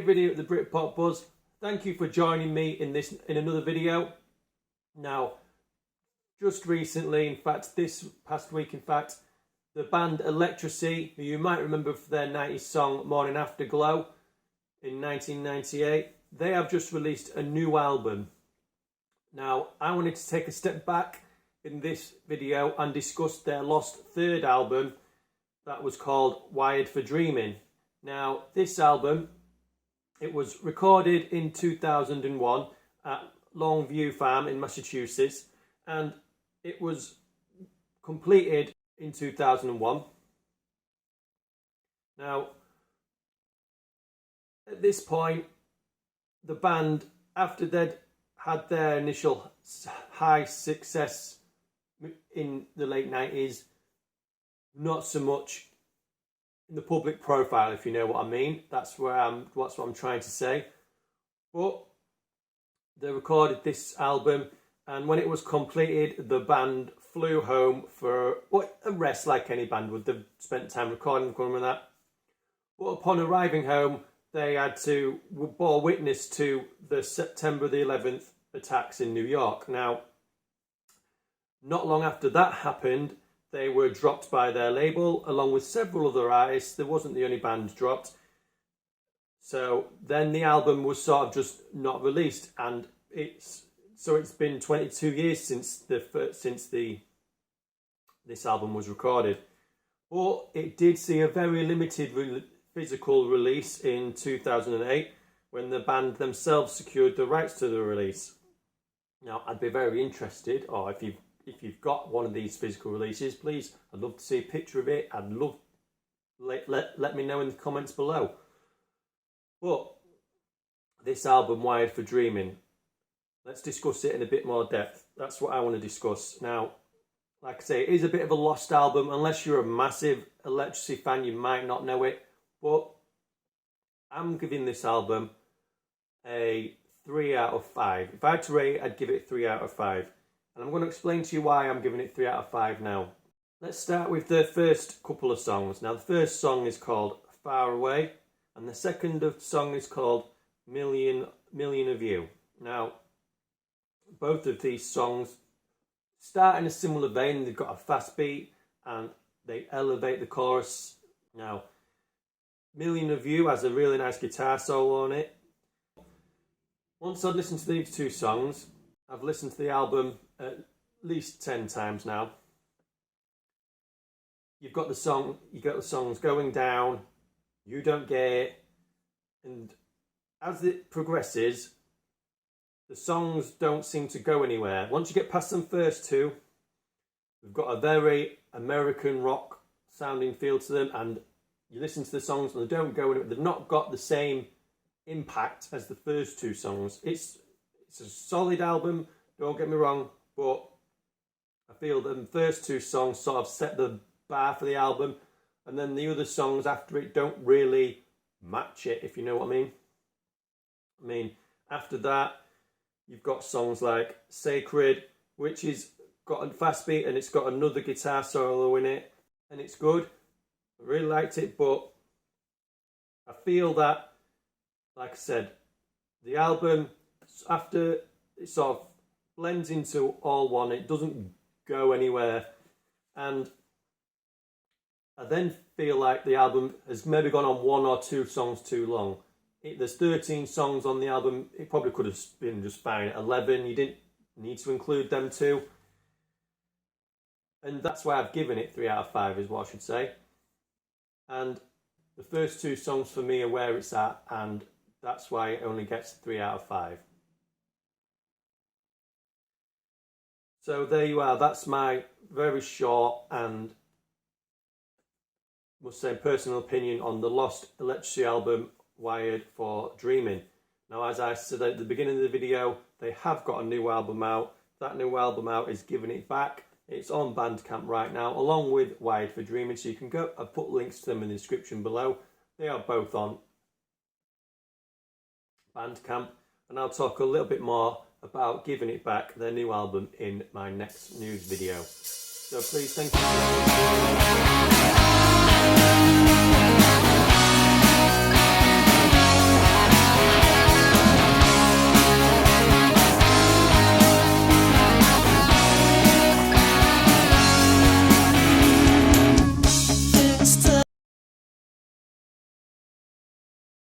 video at the Britpop Buzz. Thank you for joining me in another video. Now, just recently, in fact, this past week, the band Electrasy, who you might remember for their 90s song Morning Afterglow in 1998, they have just released a new album. Now, I wanted to take a step back in this video and discuss their lost third album that was called Wired for Dreaming. Now, this album, it was recorded in 2001 at Longview Farm in Massachusetts, and it was completed in 2001. Now, at this point, the band, after they'd had their initial high success in the late 90s, not so much in the public profile, if you know what I mean. That's what I'm trying to say. But they recorded this album, and when it was completed, the band flew home for a rest, like any band would. They've spent time recording and that. But upon arriving home, they had to bore witness to the September the 11th attacks in New York. Now, not long after that happened, they were dropped by their label, along with several other artists. They wasn't the only band dropped. So then the album was sort of just not released, and it's been 22 years since this album was recorded. But it did see a very limited physical release in 2008, when the band themselves secured the rights to the release. Now, I'd be very interested, or if you've got one of these physical releases, please, I'd love to see a picture of it. I'd love, let me know in the comments below. But this album, Wired for Dreaming, let's discuss it in a bit more depth. That's what I want to discuss. Now, like I say, it is a bit of a lost album. Unless you're a massive Electrasy fan, you might not know it. But I'm giving this album a 3 out of 5. If I had to rate it, I'd give it 3 out of 5. And I'm going to explain to you why I'm giving it 3 out of 5 now. Let's start with the first couple of songs. Now, the first song is called Far Away, and the second song is called Million of You. Now, both of these songs start in a similar vein. They've got a fast beat and they elevate the chorus. Now, Million of You has a really nice guitar solo on it. Once I've listened to these two songs, I've listened to the album at least 10 times now. You got the songs Going Down, You Don't Get It, and as it progresses, the songs don't seem to go anywhere. Once you get past them first two, we've got a very American rock sounding feel to them, and you listen to the songs and they don't go anywhere. They've not got the same impact as the first two songs. It's a solid album, don't get me wrong, but I feel the first two songs sort of set the bar for the album, and then the other songs after it don't really match it, if you know what I mean. I mean, after that, you've got songs like Sacred, which is got a fast beat and it's got another guitar solo in it, and it's good. I really liked it, but I feel that, like I said, the album, after it sort of blends into all one, it doesn't go anywhere, and I then feel like the album has maybe gone on 1 or 2 songs too long. There's 13 songs on the album. It probably could have been just fine at 11. You didn't need to include them too, and that's why I've given it 3 out of 5 is what I should say. And the first 2 songs for me are where it's at, and that's why it only gets 3 out of 5. So there you are. That's my very short and, must say, personal opinion on the lost Electrasy album, Wired for Dreaming. Now, as I said at the beginning of the video, they have got a new album out. That new album out is Giving It Back. It's on Bandcamp right now, along with Wired for Dreaming, so you can go. I've put links to them in the description below. They are both on Bandcamp, and I'll talk a little bit more about Giving It Back, their new album, in my next news video. So please, thank you.